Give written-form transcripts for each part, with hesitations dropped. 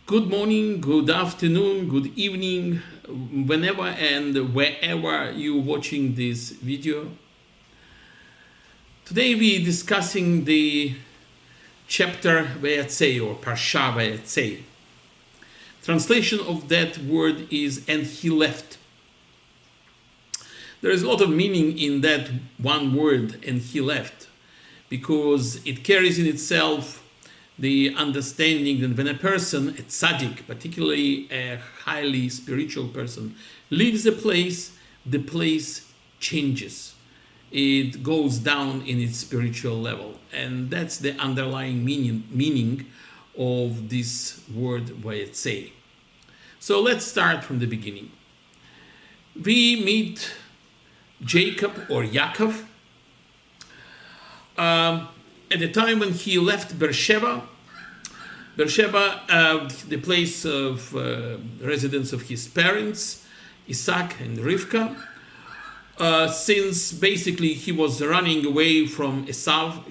Good morning, good afternoon, good evening, whenever and wherever you're watching this video. Today we're discussing the chapter Vayeitzei or Parsha Vayeitzei. Translation of that word is "and he left." There is a lot of meaning in that one word, "and he left," because it carries in itself the understanding that when a person, a tzaddik, particularly a highly spiritual person, leaves a place, the place changes. It goes down in its spiritual level. And that's the underlying meaning of this word Vayeitzei. So let's start from the beginning. We meet Jacob or Yaakov at the time when he left Beersheba, the place of residence of his parents, Isaac and Rivka, since basically he was running away from Esau,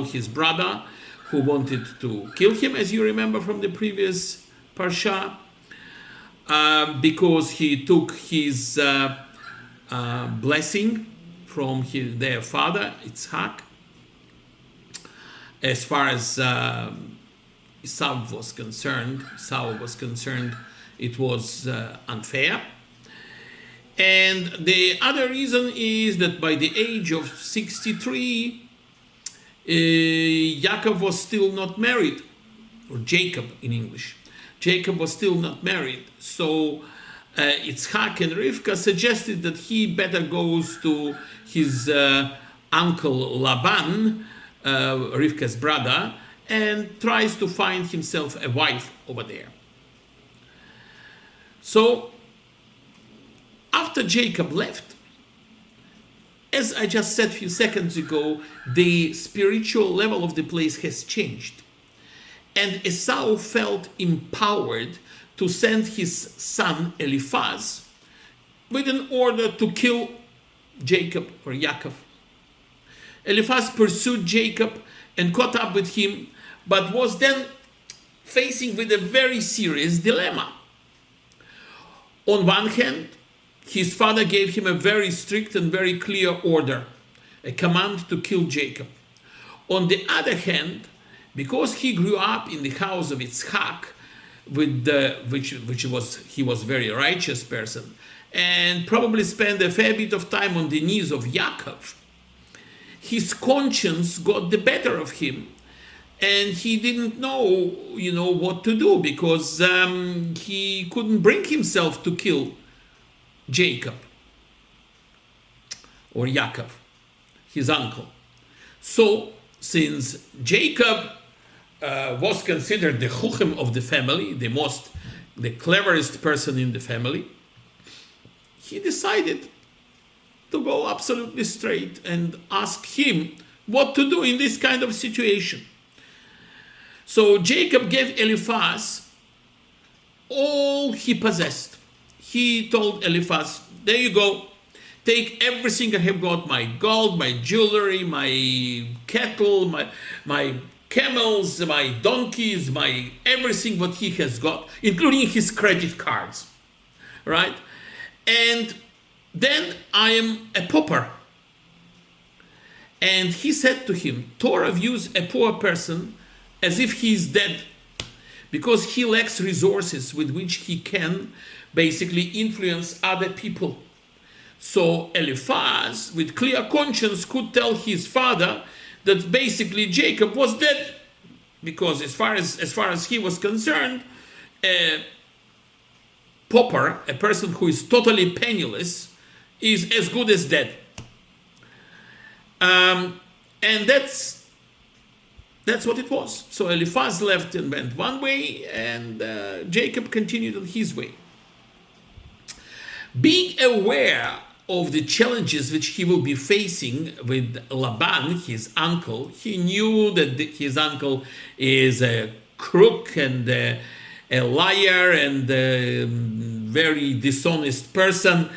his brother, who wanted to kill him, as you remember from the previous Parsha, because he took his blessing from their father, Yitzhak. As far as Esau was concerned, it was unfair. And the other reason is that by the age of 63, Yaakov was still not married, or Jacob in English. Jacob was still not married. So Yitzhak and Rivka suggested that he better goes to his uncle Laban, Rivka's brother, and tries to find himself a wife over there. So after Jacob left, as I just said a few seconds ago, the spiritual level of the place has changed. And Esau felt empowered to send his son Eliphaz with an order to kill Jacob or Yaakov. Eliphaz pursued Jacob and caught up with him, but was then facing with a very serious dilemma. On one hand, his father gave him a very strict and very clear order, a command to kill Jacob. On the other hand, because he grew up in the house of Yitzhak, he was a very righteous person, and probably spent a fair bit of time on the knees of Yaakov, his conscience got the better of him, and he didn't know, what to do, because he couldn't bring himself to kill Jacob or Yaakov, his uncle. So, since Jacob was considered the chuchim of the family, the cleverest person in the family, he decided to go absolutely straight and ask him what to do in this kind of situation. So Jacob gave Eliphaz all he possessed. He told Eliphaz, there you go, take everything I have got, my gold, my jewelry, my cattle, my camels, my donkeys, my everything what he has got, including his credit cards, right? And then I am a pauper. And he said to him, Torah views a poor person as if he is dead, because he lacks resources with which he can basically influence other people. So Eliphaz, with clear conscience, could tell his father that basically Jacob was dead, because as far as he was concerned, a pauper, a person who is totally penniless, is as good as dead. And that's what it was. So Eliphaz left and went one way, and Jacob continued on his way. Being aware of the challenges which he will be facing with Laban, his uncle, he knew that his uncle is a crook and a liar and a very dishonest person.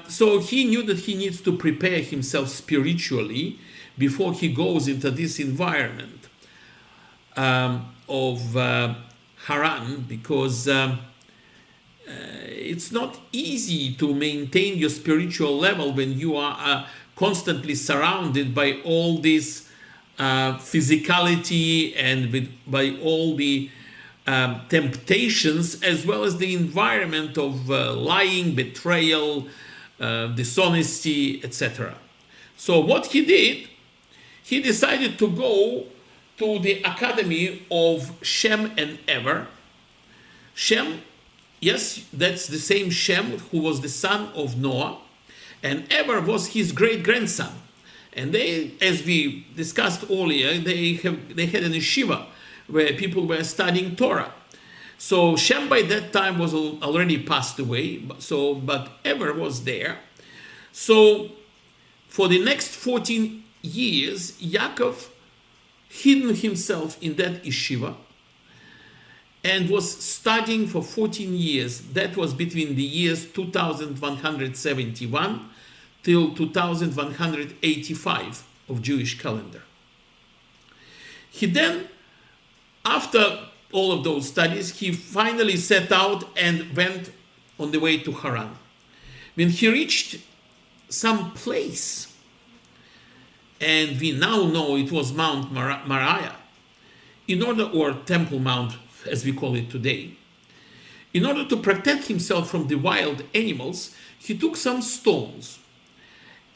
So he knew that he needs to prepare himself spiritually before he goes into this environment of Haran because it's not easy to maintain your spiritual level when you are constantly surrounded by all this physicality and by all the temptations, as well as the environment of lying, betrayal, dishonesty, etc. So what he did, he decided to go to the academy of Shem and Ever. Shem, yes, that's the same Shem who was the son of Noah, and Ever was his great-grandson. And they, as we discussed earlier, they had an yeshiva where people were studying Torah. So Shem by that time was already passed away, but Ever was there. So for the next 14 years, Yaakov hidden himself in that yeshiva and was studying for 14 years. That was between the years 2171 till 2185 of Jewish calendar. He then, after all of those studies, he finally set out and went on the way to Haran. When he reached some place, and we now know it was Mount Moriah, or Temple Mount, as we call it today, in order to protect himself from the wild animals, he took some stones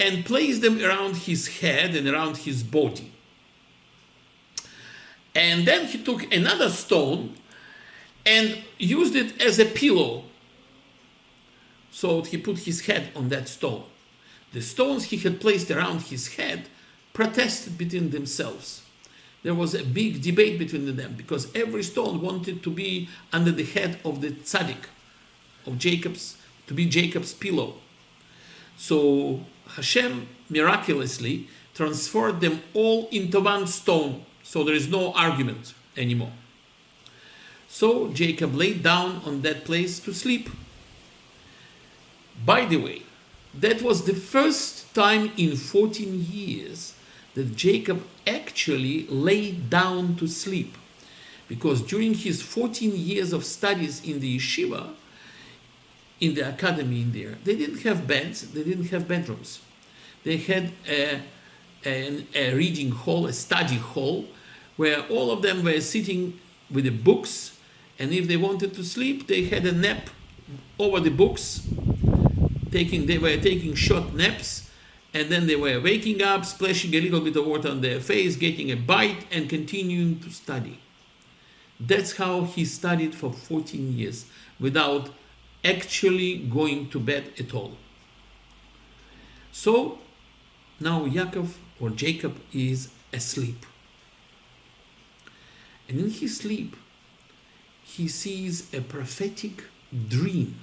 and placed them around his head and around his body. And then he took another stone and used it as a pillow. So he put his head on that stone. The stones he had placed around his head protested between themselves. There was a big debate between them because every stone wanted to be under the head of the tzaddik, of Jacob's, to be Jacob's pillow. So Hashem miraculously transferred them all into one stone, so there is no argument anymore. So Jacob laid down on that place to sleep. By the way, that was the first time in 14 years that Jacob actually laid down to sleep. Because during his 14 years of studies in the yeshiva, in the academy in there, they didn't have beds, they didn't have bedrooms. They had a reading hall, a study hall, where all of them were sitting with the books, and if they wanted to sleep, they had a nap over the books. They were taking short naps, and then they were waking up, splashing a little bit of water on their face, getting a bite, and continuing to study. That's how he studied for 14 years, without actually going to bed at all. So now Yaakov, or Jacob, is asleep. And in his sleep, he sees a prophetic dream.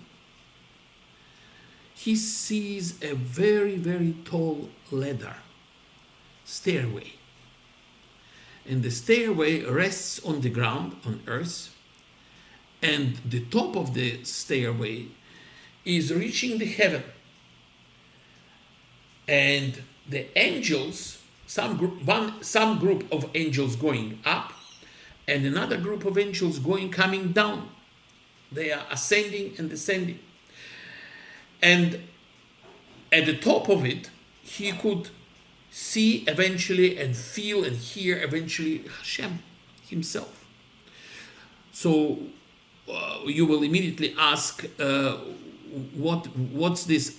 He sees a very, very tall ladder, stairway. And the stairway rests on the ground, on earth, and the top of the stairway is reaching the heaven. And the angels, some group of angels going up, and another group of angels coming down. They are ascending and descending. And at the top of it, he could see eventually and feel and hear eventually Hashem himself. So you will immediately ask, what's this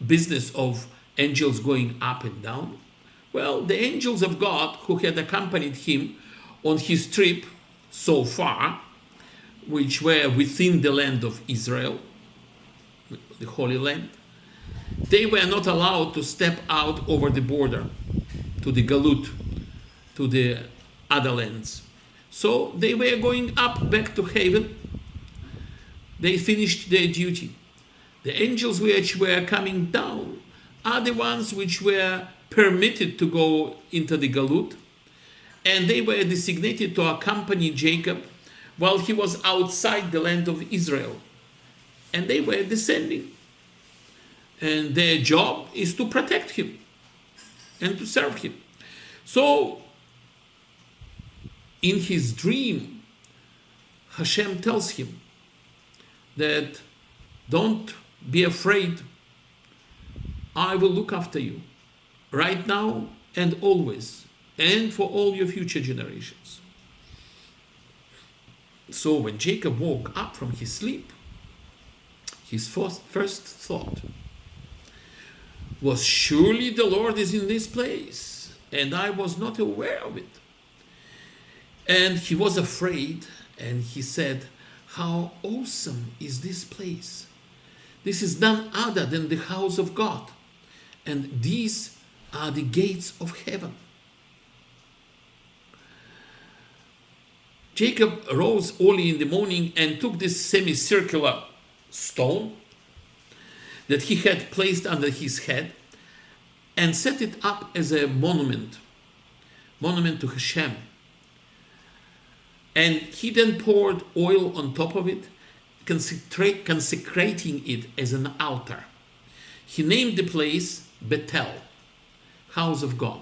business of angels going up and down? Well, the angels of God who had accompanied him on his trip so far, which were within the land of Israel, the Holy Land, they were not allowed to step out over the border to the Galut, to the other lands. So they were going up back to heaven. They finished their duty. The angels which were coming down are the ones which were permitted to go into the Galut, and they were designated to accompany Jacob while he was outside the land of Israel. And they were descending. And their job is to protect him and to serve him. So, in his dream, Hashem tells him that don't be afraid, I will look after you right now and always, and for all your future generations. So when Jacob woke up from his sleep, his first thought was, surely the Lord is in this place, and I was not aware of it. And he was afraid, and he said, how awesome is this place? This is none other than the house of God, and these are the gates of heaven. Jacob rose early in the morning and took this semicircular stone that he had placed under his head and set it up as a monument to Hashem. And he then poured oil on top of it, consecrating it as an altar. He named the place Bethel, house of God,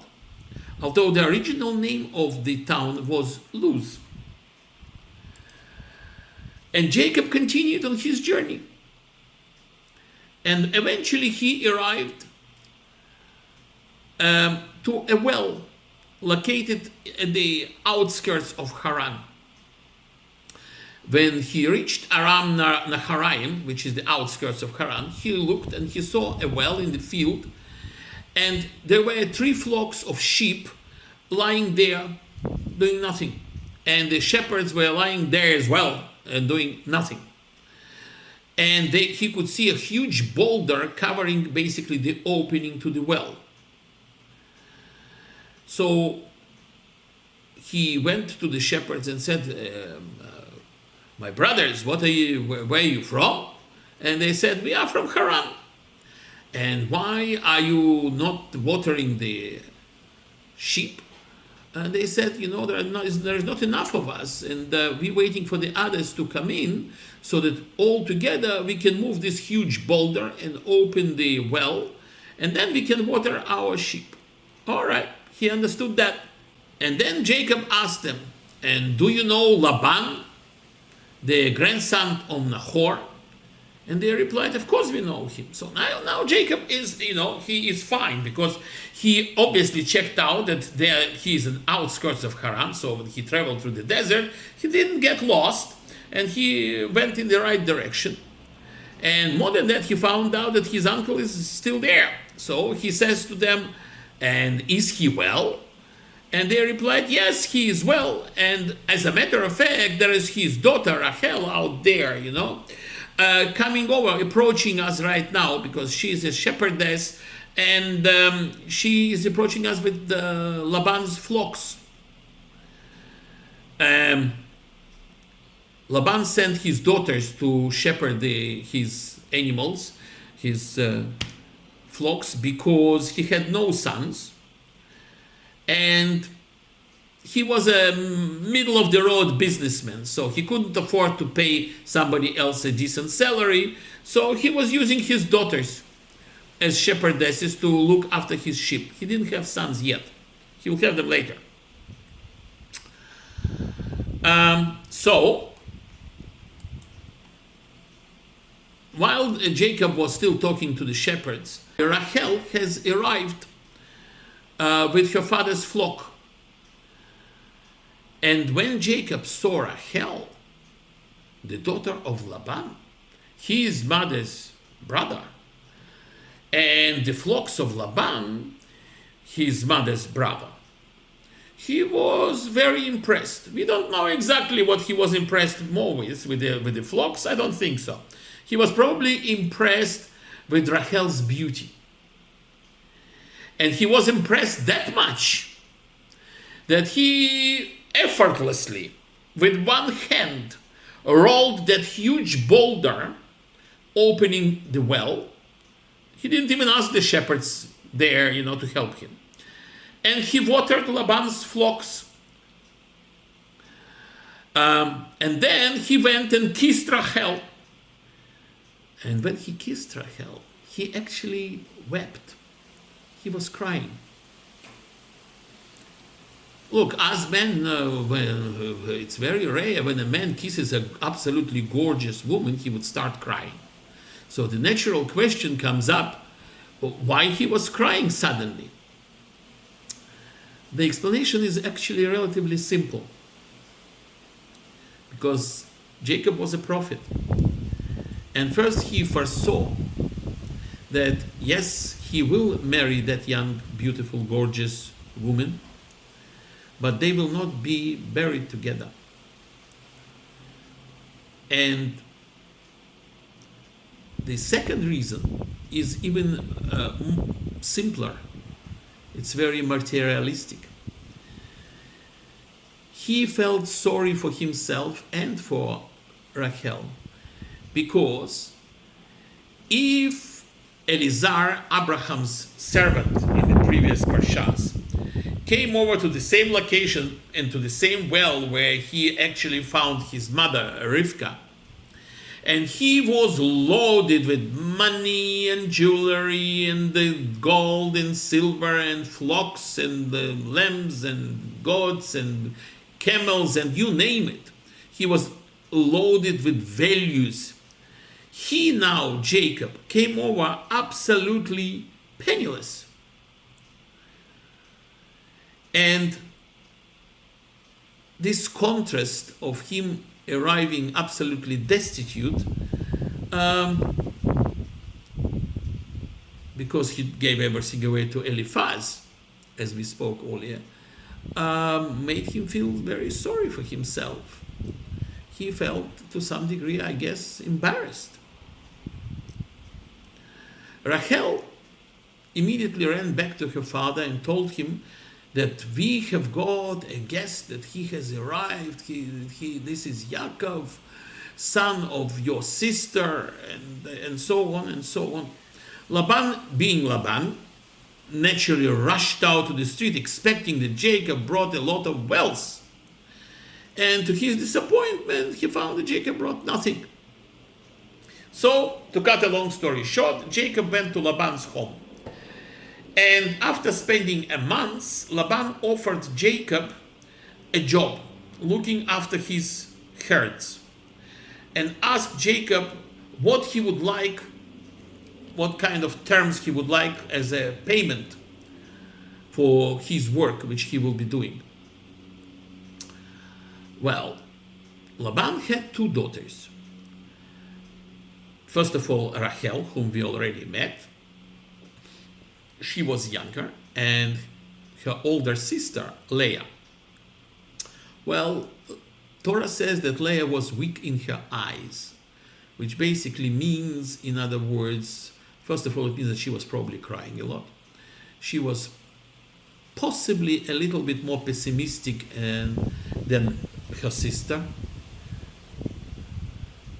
although the original name of the town was Luz. And Jacob continued on his journey. And eventually he arrived to a well located at the outskirts of Haran. When he reached Aram Naharaim, which is the outskirts of Haran, he looked and he saw a well in the field, and there were 3 flocks of sheep lying there doing nothing. And the shepherds were lying there as well and doing nothing. And he could see a huge boulder covering basically the opening to the well. So he went to the shepherds and said, my brothers, where are you from? And they said, we are from Haran. And why are you not watering the sheep? And they said, there is not enough of us, and we're waiting for the others to come in so that all together we can move this huge boulder and open the well, and then we can water our sheep. All right, he understood that. And then Jacob asked them, and do you know Laban, the grandson of Nahor? And they replied, of course we know him. So now Jacob is, he is fine, because he obviously checked out that he is in outskirts of Haran. So when he traveled through the desert, he didn't get lost, and he went in the right direction. And more than that, he found out that his uncle is still there. So he says to them, and is he well? And they replied, yes, he is well. And as a matter of fact, there is his daughter Rachel out there, coming over, approaching us right now, because she is a shepherdess, and she is approaching us with Laban's flocks. Laban sent his daughters to shepherd his animals, his flocks, because he had no sons, and he was a middle-of-the-road businessman, so he couldn't afford to pay somebody else a decent salary, so he was using his daughters as shepherdesses to look after his sheep. He didn't have sons yet. He will have them later. So, while Jacob was still talking to the shepherds, Rachel has arrived with her father's flock. And when Jacob saw Rachel, the daughter of Laban, his mother's brother, and the flocks of Laban, his mother's brother, he was very impressed. We don't know exactly what he was impressed more with the flocks. I don't think so. He was probably impressed with Rachel's beauty. And he was impressed that much that he effortlessly, with one hand, rolled that huge boulder opening the well. He didn't even ask the shepherds there, to help him. And he watered Laban's flocks. And then he went and kissed Rachel. And when he kissed Rachel, he actually wept. He was crying. Look, as men, it's very rare when a man kisses an absolutely gorgeous woman, he would start crying. So the natural question comes up, why he was crying suddenly? The explanation is actually relatively simple. Because Jacob was a prophet. And first he foresaw that, yes, he will marry that young, beautiful, gorgeous woman, but they will not be buried together. And the second reason is even simpler. It's very materialistic. He felt sorry for himself and for Rachel, because if Elizar, Abraham's servant in the previous parshas, came over to the same location and to the same well where he actually found his mother, Rivka, and he was loaded with money and jewelry and the gold and silver and flocks and the lambs and goats and camels and you name it. He was loaded with values. He now, Jacob, came over absolutely penniless. And this contrast of him arriving absolutely destitute, because he gave everything away to Eliphaz, as we spoke earlier, made him feel very sorry for himself. He felt, to some degree, I guess, embarrassed. Rachel immediately ran back to her father and told him that we have got a guest, that he has arrived. This is Yaakov, son of your sister, and so on and so on. Laban, being Laban, naturally rushed out to the street, expecting that Jacob brought a lot of wealth. And to his disappointment, he found that Jacob brought nothing. So, to cut a long story short, Jacob went to Laban's home. And after spending a month, Laban offered Jacob a job looking after his herds, and asked Jacob what he would like, what kind of terms he would like as a payment for his work which he will be doing. Well, Laban had two daughters. First of all, Rachel, whom we already met. She was younger, and her older sister, Leah. Well, Torah says that Leah was weak in her eyes, which basically means, in other words, first of all, it means that she was probably crying a lot. She was possibly a little bit more pessimistic than her sister.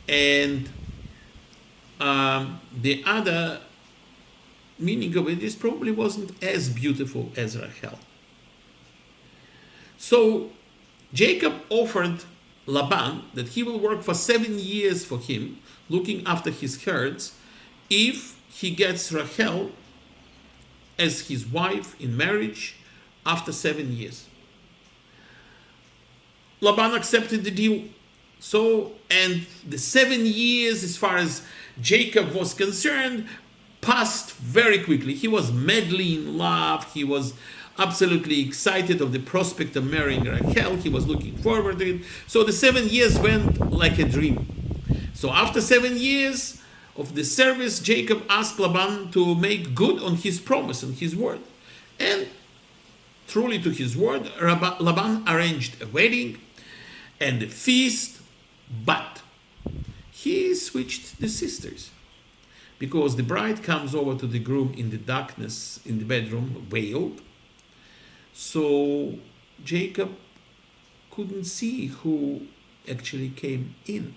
And the other meaning of it is probably wasn't as beautiful as Rachel. So Jacob offered Laban that he will work for 7 years for him, looking after his herds, if he gets Rachel as his wife in marriage after 7 years. Laban accepted the deal. So, and the 7 years, as far as Jacob was concerned, passed very quickly. He was madly in love. He was absolutely excited of the prospect of marrying Rachel. He was looking forward to it. So the 7 years went like a dream. So after 7 years of the service, Jacob asked Laban to make good on his promise, on his word. And truly to his word, Laban arranged a wedding and a feast, but he switched the sisters, because the bride comes over to the groom in the darkness in the bedroom, veiled. So Jacob couldn't see who actually came in.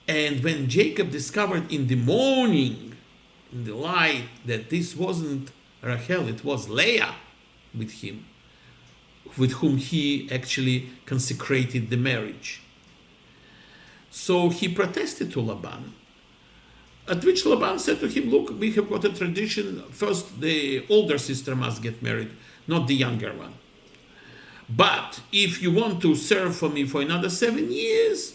And when Jacob discovered in the morning, in the light, that this wasn't Rachel, it was Leah with him, with whom he actually consecrated the marriage. So he protested to Laban, at which Laban said to him, look, we have got a tradition, first the older sister must get married, not the younger one. But if you want to serve for me for another 7 years,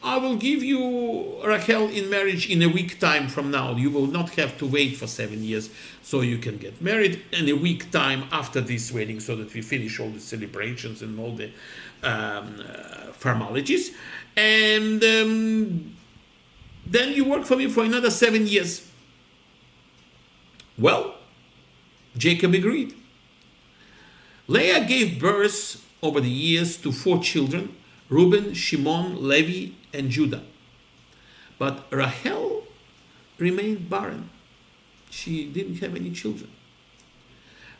I will give you Rachel in marriage in a week time from now. You will not have to wait for 7 years, so you can get married in a week time after this wedding, so that we finish all the celebrations and all the formalities. And then you work for me for another 7 years. Well, Jacob agreed. Leah gave birth over the years to 4 children: Reuben, Shimon, Levi, and Judah. But Rachel remained barren. She didn't have any children.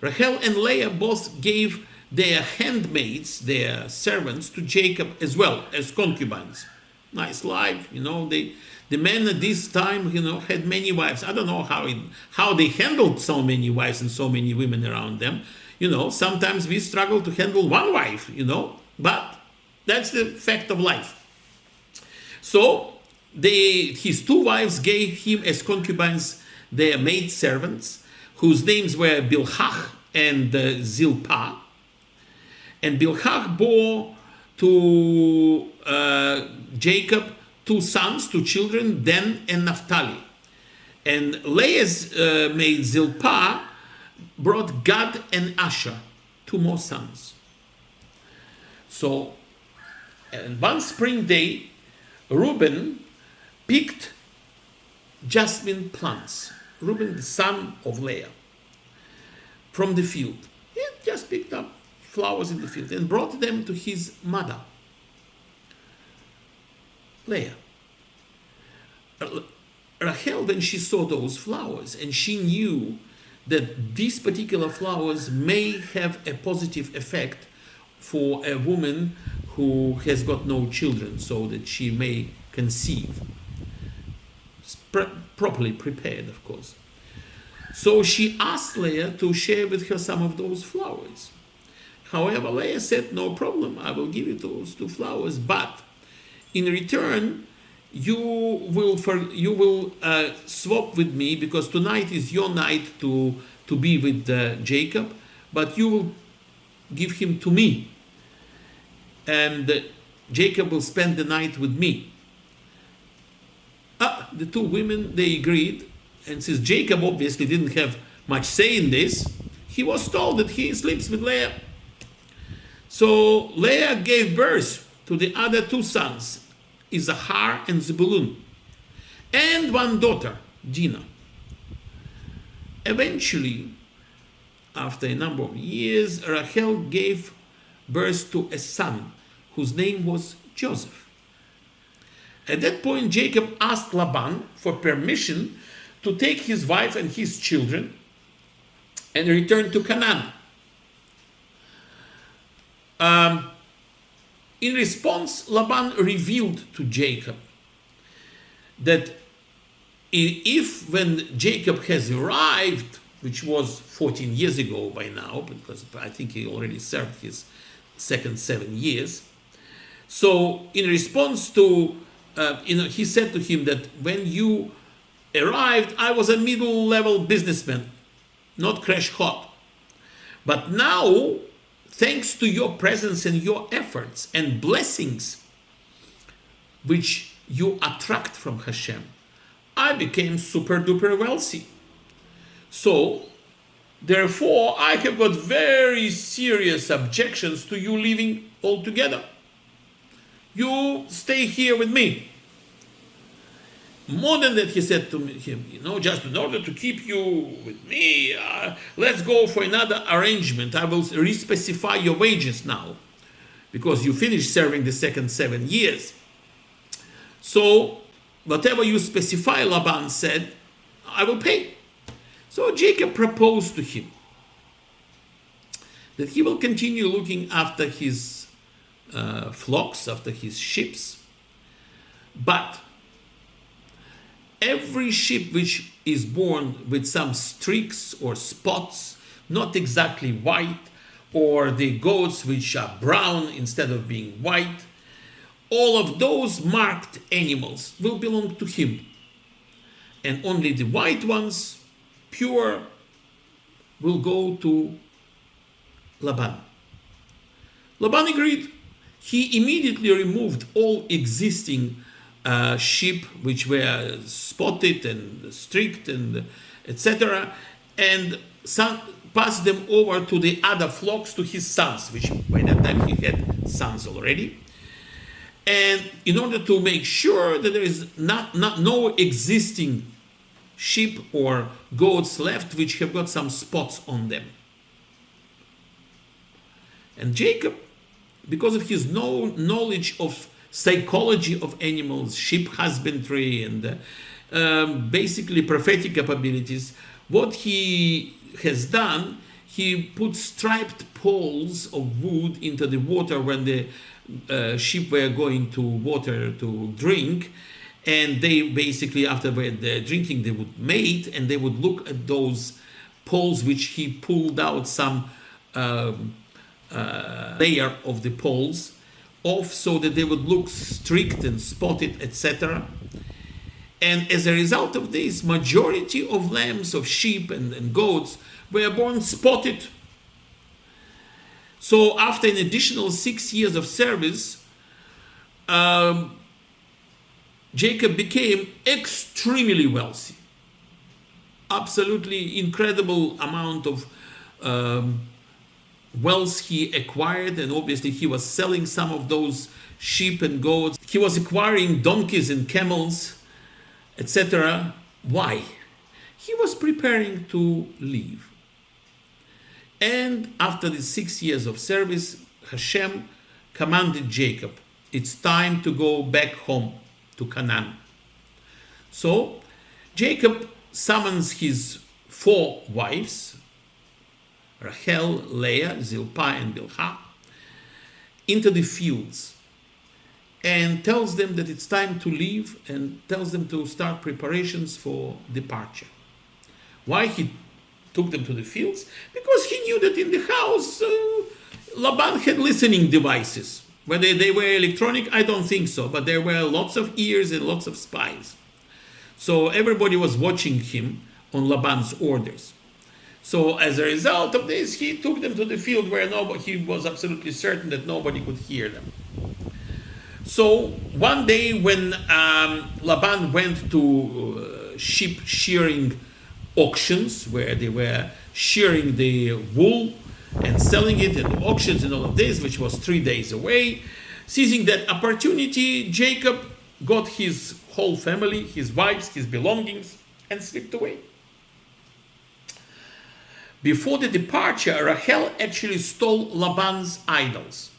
Rachel and Leah both gave their handmaids, their servants, to Jacob as well as concubines. Nice life, the men at this time, had many wives. I don't know how they handled so many wives and so many women around them. Sometimes we struggle to handle one wife, but that's the fact of life. So his 2 wives gave him as concubines their maid servants, whose names were Bilhah and Zilpah. And Bilhah bore to Jacob 2 sons, 2 children, Dan and Naphtali. And Leah's maid Zilpah brought Gad and Asher, 2 more sons. So, and one spring day, Reuben picked jasmine plants. Reuben, the son of Leah, from the field. He just picked up flowers in the field and brought them to his mother, Leah. Rachel, when she saw those flowers, and she knew that these particular flowers may have a positive effect for a woman who has got no children, so that she may conceive. Properly prepared, of course. So she asked Leah to share with her some of those flowers. However, Leah said, no problem, I will give you those 2 flowers, but in return, you will swap with me, because tonight is your night to be with Jacob, but you will give him to me, and Jacob will spend the night with me. The 2 women, they agreed, and since Jacob obviously didn't have much say in this, he was told that he sleeps with Leah. So Leah gave birth to the other 2 sons, Issachar and Zebulun, and 1 daughter, Dinah. Eventually, after a number of years, Rachel gave birth to a son whose name was Joseph. At that point, Jacob asked Laban for permission to take his wife and his children and return to Canaan. In response, Laban revealed to Jacob that if when Jacob has arrived, which was 14 years ago by now, because I think he already served his second 7 years. So in response to, he said to him that when you arrived, I was a middle-level businessman, not crash hot. But now, thanks to your presence and your efforts and blessings, which you attract from Hashem, I became super duper wealthy. So, therefore, I have got very serious objections to you leaving altogether. You stay here with me. More than that, he said to him, just in order to keep you with me, let's go for another arrangement. I will re-specify your wages now, because you finished serving the second 7 years. So, whatever you specify, Laban said, I will pay. So Jacob proposed to him that he will continue looking after his flocks, after his sheep, but every sheep which is born with some streaks or spots, not exactly white, or the goats which are brown instead of being white, all of those marked animals will belong to him. And only the white ones, pure, will go to Laban. Laban agreed. He immediately removed all existing sheep which were spotted and streaked and etc., and passed them over to the other flocks to his sons, which by that time he had sons already. And in order to make sure that there is no existing sheep or goats left which have got some spots on them. And Jacob, because of his knowledge of psychology of animals, sheep husbandry, and basically prophetic capabilities, what he has done, he put striped poles of wood into the water when the sheep were going to water to drink, and they basically, after the drinking, they would mate, and they would look at those poles which he pulled out some layer of the poles off, so that they would look streaked and spotted, etc. And as a result of this, majority of lambs, of sheep and goats were born spotted. So after an additional 6 years of service, Jacob became extremely wealthy. Absolutely incredible amount of wealth he acquired, and obviously he was selling some of those sheep and goats. He was acquiring donkeys and camels, etc. Why? He was preparing to leave. And after the 6 years of service, Hashem commanded Jacob, it's time to go back home to Canaan. So Jacob summons his 4 wives, Rachel, Leah, Zilpah, and Bilhah, into the fields, and tells them that it's time to leave, and tells them to start preparations for departure. Why he took them to the fields? Because he knew that in the house Laban had listening devices. Whether they were electronic, I don't think so, but there were lots of ears and lots of spies. So everybody was watching him on Laban's orders. So as a result of this, he took them to the field where he was absolutely certain that nobody could hear them. So one day when Laban went to sheep shearing auctions, where they were shearing the wool and selling it at the auctions and all of this, which was 3 days away, seizing that opportunity, Jacob got his whole family, his wives, his belongings, and slipped away. Before the departure, Rachel actually stole Laban's idols.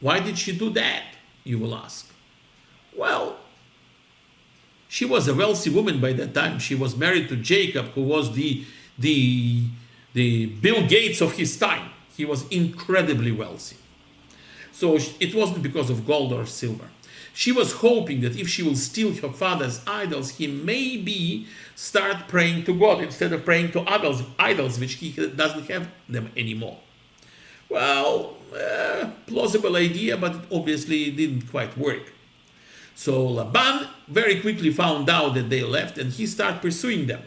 Why did she do that, you will ask? Well, she was a wealthy woman by that time. She was married to Jacob, who was the Bill Gates of his time. He was incredibly wealthy. So it wasn't because of gold or silver. She was hoping that if she will steal her father's idols, he maybe start praying to God instead of praying to idols which he doesn't have them anymore. Well, plausible idea, but it obviously didn't quite work. So Laban very quickly found out that they left, and he started pursuing them.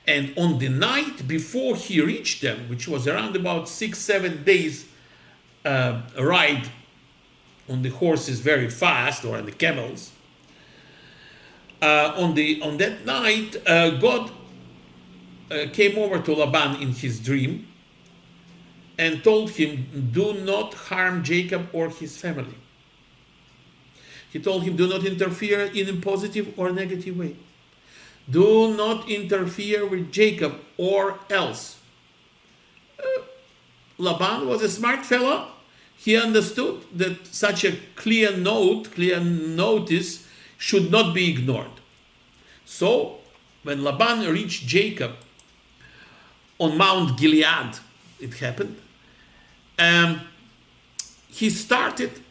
And on the night before he reached them, which was around about 6-7 days ride on the horses very fast, or on the camels, on that night, God came over to Laban in his dream and told him, do not harm Jacob or his family. He told him, do not interfere in a positive or negative way. Do not interfere with Jacob, or else. Laban was a smart fellow. He understood that such a clear notice should not be ignored. So, when Laban reached Jacob on Mount Gilead, it happened, he started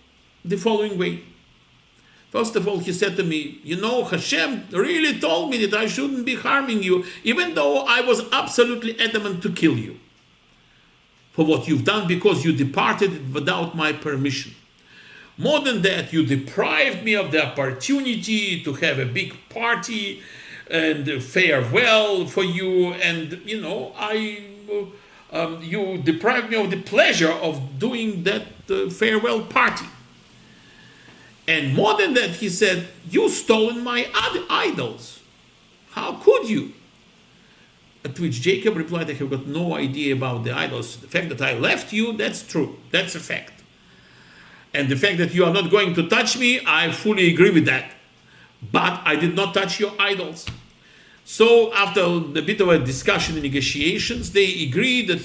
the following way. First of all, he said to me, Hashem really told me that I shouldn't be harming you, even though I was absolutely adamant to kill you for what you've done, because you departed without my permission. More than that, you deprived me of the opportunity to have a big party and farewell for you, and you deprived me of the pleasure of doing that farewell party. And more than that, he said, you stolen my idols. How could you? At which Jacob replied, I have got no idea about the idols. The fact that I left you, that's true. That's a fact. And the fact that you are not going to touch me, I fully agree with that. But I did not touch your idols. So after a bit of a discussion and negotiations, they agreed that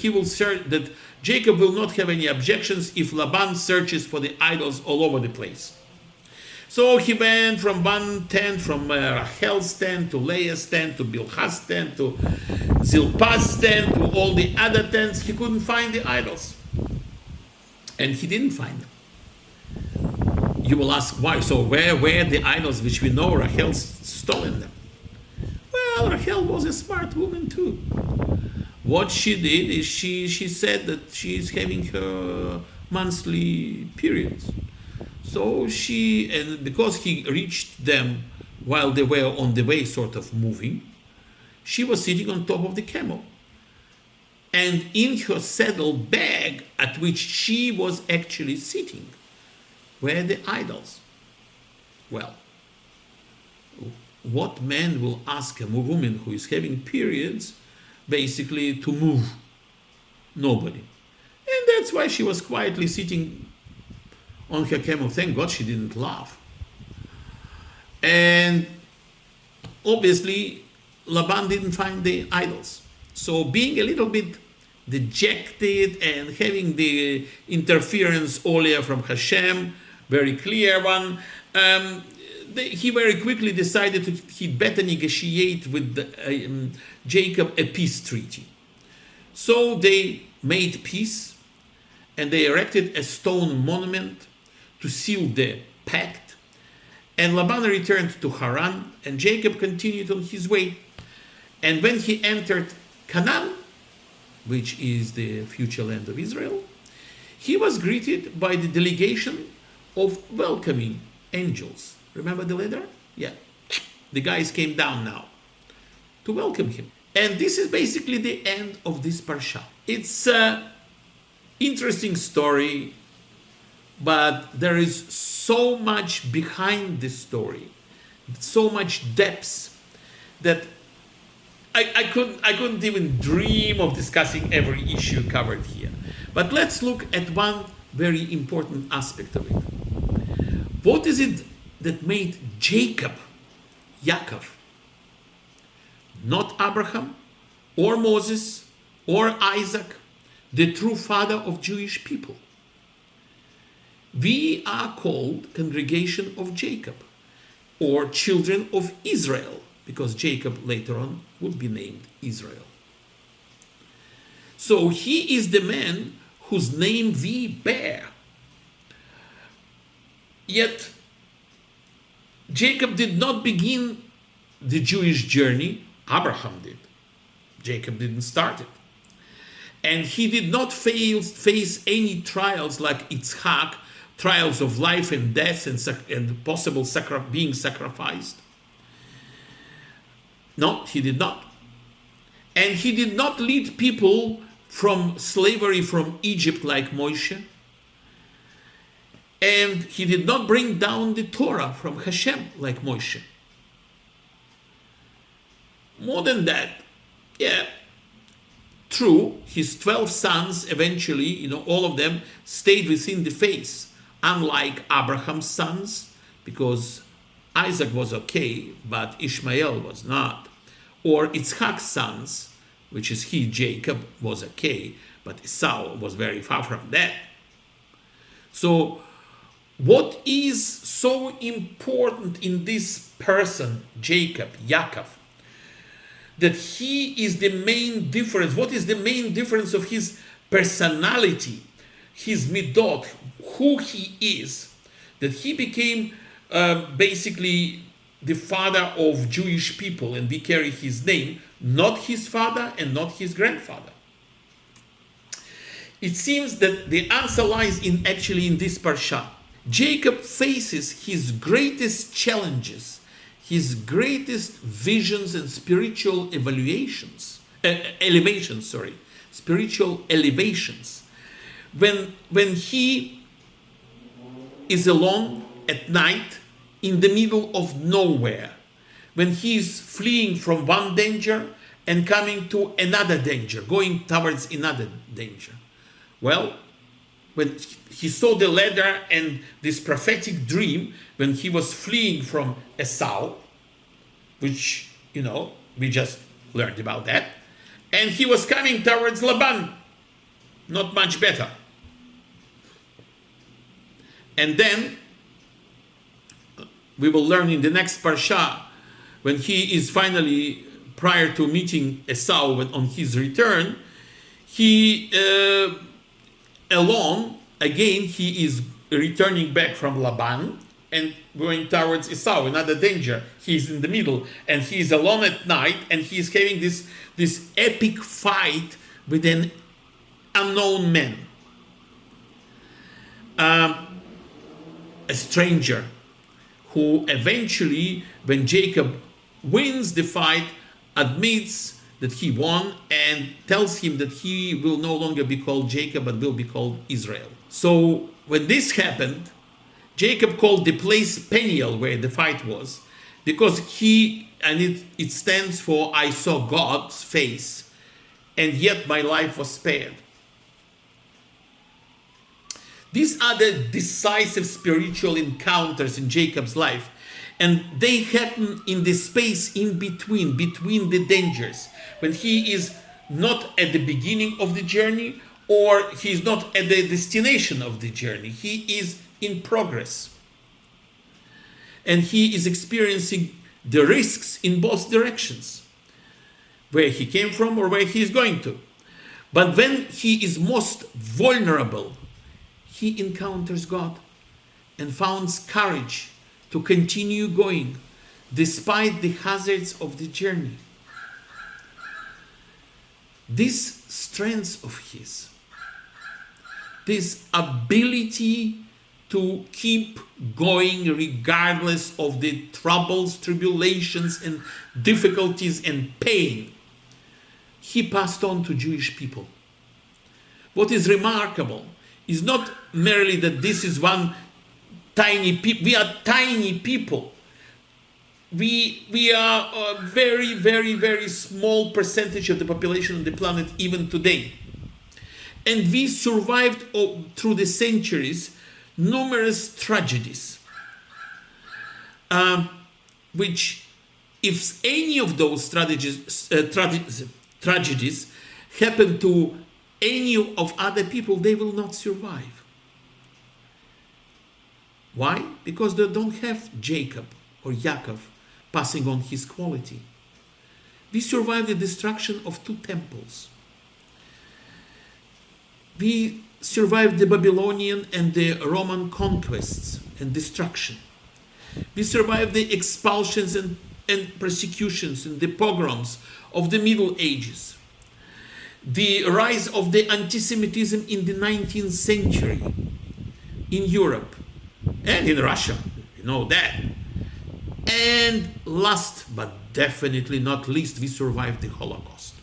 that Jacob will not have any objections if Laban searches for the idols all over the place. So he went from one tent, from Rachel's tent to Leah's tent to Bilhah's tent to Zilpah's tent to all the other tents. He couldn't find the idols. And he didn't find them. You will ask why. So where were the idols which we know Rachel's stolen them? Well, Rachel was a smart woman too. What she did is she said that she is having her monthly periods. So and because he reached them while they were on the way, sort of moving, she was sitting on top of the camel. And in her saddle bag at which she was actually sitting were the idols. Well, what man will ask a woman who is having periods basically to move? Nobody. And that's why she was quietly sitting on her camel. Thank God she didn't laugh. And obviously Laban didn't find the idols. So being a little bit dejected and having the interference earlier from Hashem, very clear one, he very quickly decided he'd better negotiate with Jacob a peace treaty. So they made peace and they erected a stone monument to seal the pact. And Laban returned to Haran and Jacob continued on his way. And when he entered Canaan, which is the future land of Israel, he was greeted by the delegation of welcoming angels. Remember the letter? Yeah. The guys came down now to welcome him. And this is basically the end of this parsha. It's an interesting story, but there is so much behind this story, so much depth that I couldn't even dream of discussing every issue covered here. But let's look at one very important aspect of it. What is it that made Jacob, Yaakov, not Abraham or Moses or Isaac, the true father of Jewish people? We are called congregation of Jacob or children of Israel, because Jacob later on would be named Israel. So he is the man whose name we bear. Yet Jacob did not begin the Jewish journey. Abraham did. Jacob didn't start it. And he did not face any trials like Yitzhak, trials of life and death and possible being sacrificed. No, he did not. And he did not lead people from slavery from Egypt like Moshe. And he did not bring down the Torah from Hashem like Moshe. More than that, yeah, true, his 12 sons eventually, all of them stayed within the faith, unlike Abraham's sons, because Isaac was okay, but Ishmael was not. Or Yitzhak's sons, which is he, Jacob, was okay, but Esau was very far from that. So what is so important in this person, Jacob, Yaakov, that he is the main difference? What is the main difference of his personality, his midot, who he is, that he became basically the father of Jewish people, and we carry his name, not his father and not his grandfather? It seems that the answer lies in this parsha. Jacob faces his greatest challenges, his greatest visions and spiritual elevations, spiritual elevations. When he is alone at night in the middle of nowhere, when he is fleeing from one danger and coming to another danger, going towards another danger. Well, when he saw the ladder and this prophetic dream, when he was fleeing from Esau, which, we just learned about that, and he was coming towards Laban, not much better. And then we will learn in the next parsha, when he is finally, prior to meeting Esau on his return, he alone, again, he is returning back from Laban and going towards Esau, another danger. He's in the middle, and he's alone at night, and he's having this epic fight with an unknown man. A stranger who eventually, when Jacob wins the fight, admits that he won and tells him that he will no longer be called Jacob but will be called Israel. So when this happened, Jacob called the place Peniel, where the fight was, because it stands for I saw God's face, and yet my life was spared. These are the decisive spiritual encounters in Jacob's life, and they happen in the space in between the dangers, when he is not at the beginning of the journey or he is not at the destination of the journey. He is in progress, and he is experiencing the risks in both directions, where he came from or where he is going to. But when he is most vulnerable, he encounters God and finds courage to continue going despite the hazards of the journey. This strength of his, this ability to keep going regardless of the troubles, tribulations, and difficulties and pain, he passed on to Jewish people. What is remarkable is not merely that this is one tiny people. We are tiny people. We are a very, very, very small percentage of the population on the planet even today. And we survived through the centuries numerous tragedies, which, if any of those tragedies happen to any of other people, they will not survive. Why? Because they don't have Jacob or Yaakov passing on his quality. We survived the destruction of 2 temples. We survived the Babylonian and the Roman conquests and destruction. We survived the expulsions and persecutions and the pogroms of the Middle Ages. The rise of the anti-Semitism in the 19th century in Europe and in Russia, you know that. And last but definitely not least, we survived the Holocaust.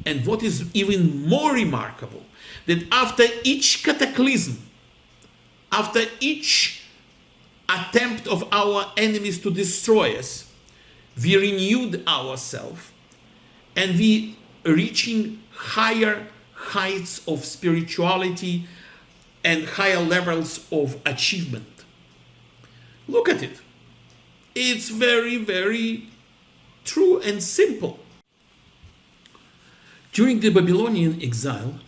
And what is even more remarkable, that after each cataclysm, after each attempt of our enemies to destroy us, we renewed ourselves and we reaching higher heights of spirituality and higher levels of achievement. Look at it. It's very, very true and simple. During the Babylonian exile,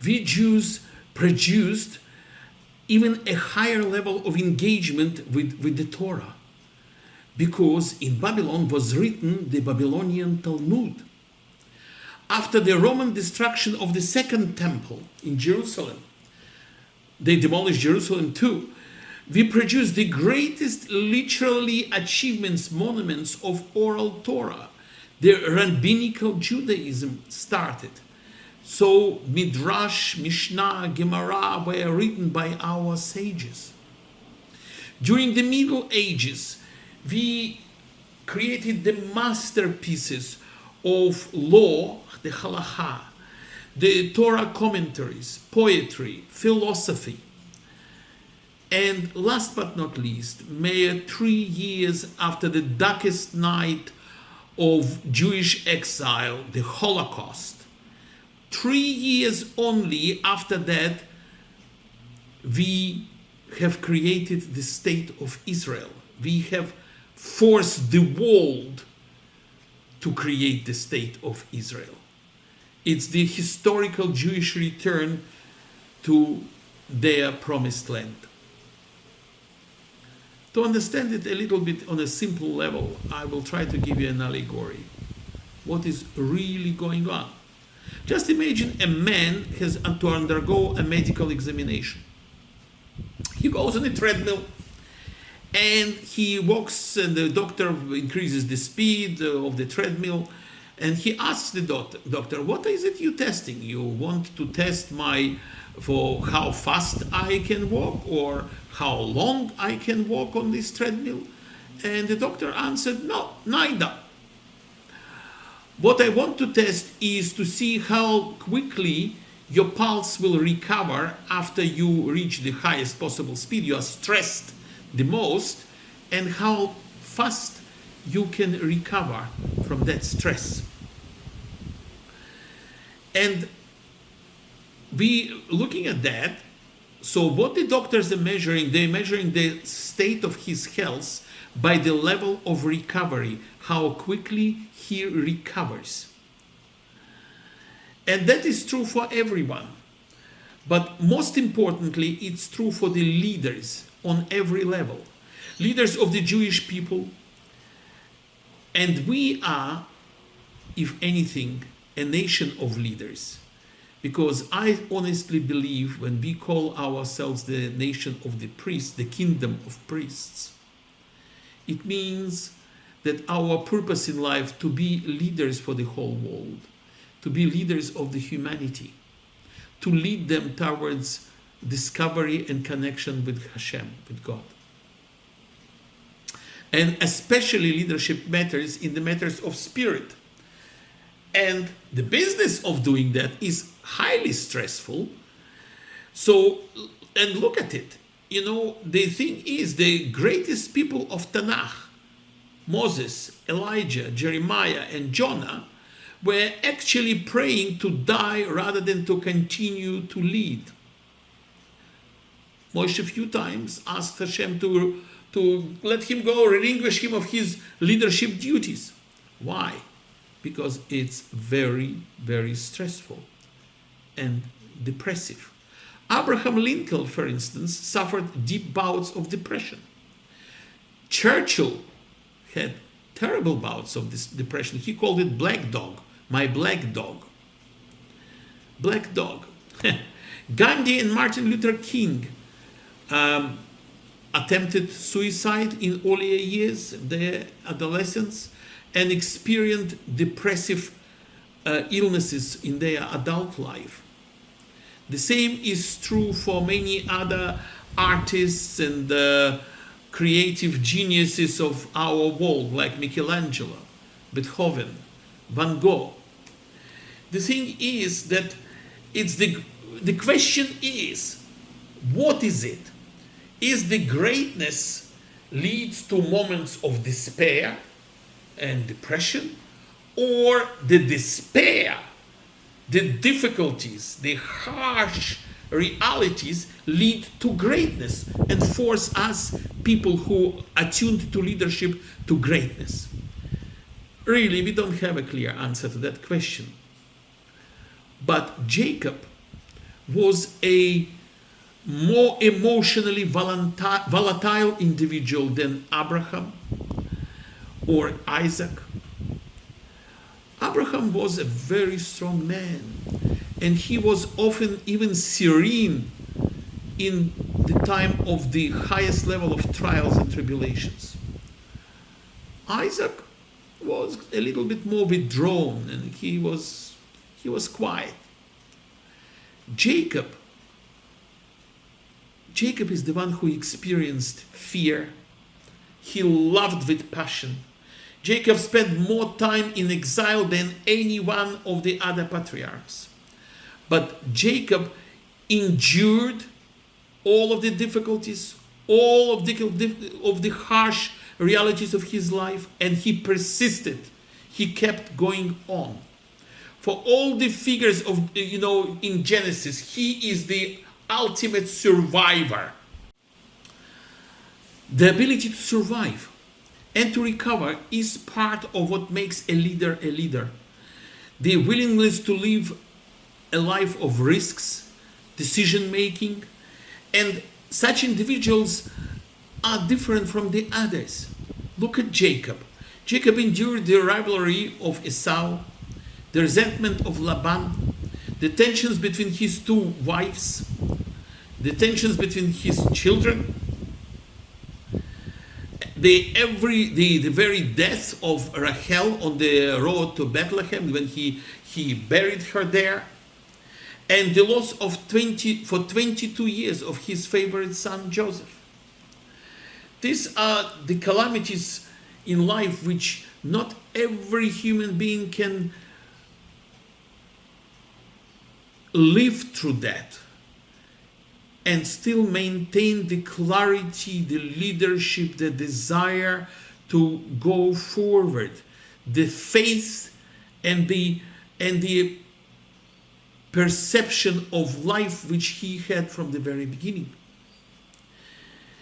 we Jews produced even a higher level of engagement with the Torah, because in Babylon was written the Babylonian Talmud. After the Roman destruction of the Second Temple in Jerusalem, they demolished Jerusalem too, we produced the greatest literally achievements, monuments of oral Torah. The rabbinical Judaism started. So Midrash, Mishnah, Gemara were written by our sages. During the Middle Ages, we created the masterpieces of law, the halacha, the Torah commentaries, poetry, philosophy. And last but not least, mere 3 years after the darkest night of Jewish exile, the Holocaust, 3 years only after that, we have created the state of Israel. We have forced the world to create the state of Israel. It's the historical Jewish return to their promised land. To understand it a little bit on a simple level, I will try to give you an allegory. What is really going on? Just imagine a man has to undergo a medical examination. He goes on a treadmill and he walks, and the doctor increases the speed of the treadmill, and he asks the doctor, what is it you're testing? You want to test for how fast I can walk or how long I can walk on this treadmill? And the doctor answered, no, neither. What I want to test is to see how quickly your pulse will recover after you reach the highest possible speed. You are stressed the most, and how fast you can recover from that stress. And we looking at that, so what the doctors are measuring, they're measuring the state of his health by the level of recovery, how quickly he recovers. And that is true for everyone. But most importantly, it's true for the leaders on every level. Leaders of the Jewish people. And we are, if anything, a nation of leaders. Because I honestly believe when we call ourselves the nation of the priests, the kingdom of priests, it means that our purpose in life to be leaders for the whole world, to be leaders of the humanity, to lead them towards discovery and connection with Hashem, with God. And especially leadership matters in the matters of spirit. And the business of doing that is highly stressful. So, and look at it. The thing is, the greatest people of Tanakh, Moses, Elijah, Jeremiah, and Jonah, were actually praying to die rather than to continue to lead. Moshe a few times asked Hashem to let him go, relinquish him of his leadership duties. Why? Because it's very, very stressful and depressive. Abraham Lincoln, for instance, suffered deep bouts of depression. Churchill had terrible bouts of this depression. He called it black dog, my black dog. Black dog. Gandhi and Martin Luther King attempted suicide in earlier years, their adolescence, and experienced depressive illnesses in their adult life. The same is true for many other artists and creative geniuses of our world, like Michelangelo, Beethoven, Van Gogh. The thing is that the question is, what is it? Is the greatness leads to moments of despair and depression, or the despair, the difficulties, the harsh realities lead to greatness and force us, people who are tuned to leadership, to greatness? Really, we don't have a clear answer to that question. But Jacob was a more emotionally volatile individual than Abraham or Isaac. Abraham was a very strong man, and he was often even serene in the time of the highest level of trials and tribulations. Isaac was a little bit more withdrawn, and he was quiet. Jacob is the one who experienced fear. He loved with passion. Jacob spent more time in exile than any one of the other patriarchs. But Jacob endured all of the difficulties, all of the harsh realities of his life, and he persisted. He kept going on. For all the figures of, in Genesis, he is the ultimate survivor. The ability to survive and to recover is part of what makes a leader a leader. The willingness to live a life of risks, decision making, and such individuals are different from the others. Look at Jacob. Jacob endured the rivalry of Esau, the resentment of Laban, the tensions between his two wives, the tensions between his children, the very death of Rachel on the road to Bethlehem when he buried her there, and the loss of 22 years of his favorite son Joseph. These are the calamities in life which not every human being can live through that and still maintain the clarity, the leadership, the desire to go forward, the faith and the perception of life which he had from the very beginning.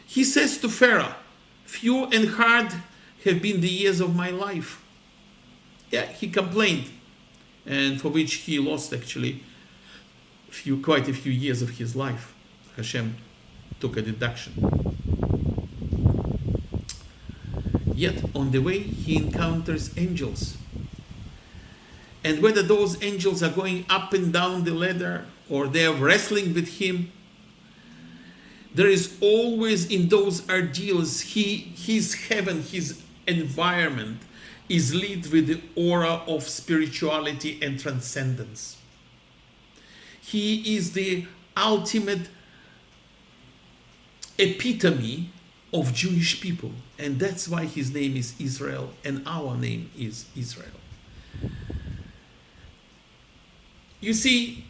He says to Pharaoh, "Few and hard have been the years of my life." Yeah, he complained, and for which he lost actually quite a few years of his life. Hashem took a deduction. Yet on the way he encounters angels. And whether those angels are going up and down the ladder or they are wrestling with him, there is always in those ordeals, his heaven, his environment is lit with the aura of spirituality and transcendence. He is the ultimate epitome of Jewish people, and that's why his name is Israel and our name is Israel. You see,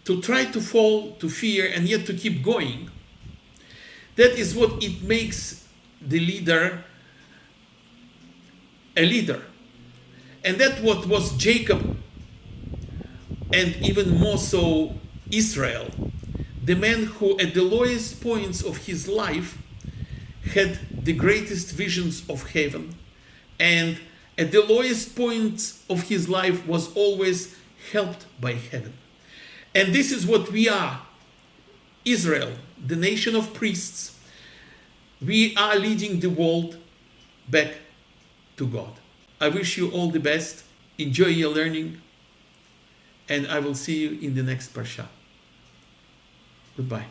to try to fall to fear and yet to keep going, that is what it makes the leader a leader. And that's what was Jacob, and even more so Israel, the man who at the lowest points of his life had the greatest visions of heaven, and at the lowest points of his life was always helped by heaven. And this is what we are. Israel, the nation of priests, we are leading the world back to God. I wish you all the best. Enjoy your learning. And I will see you in the next parsha. Goodbye.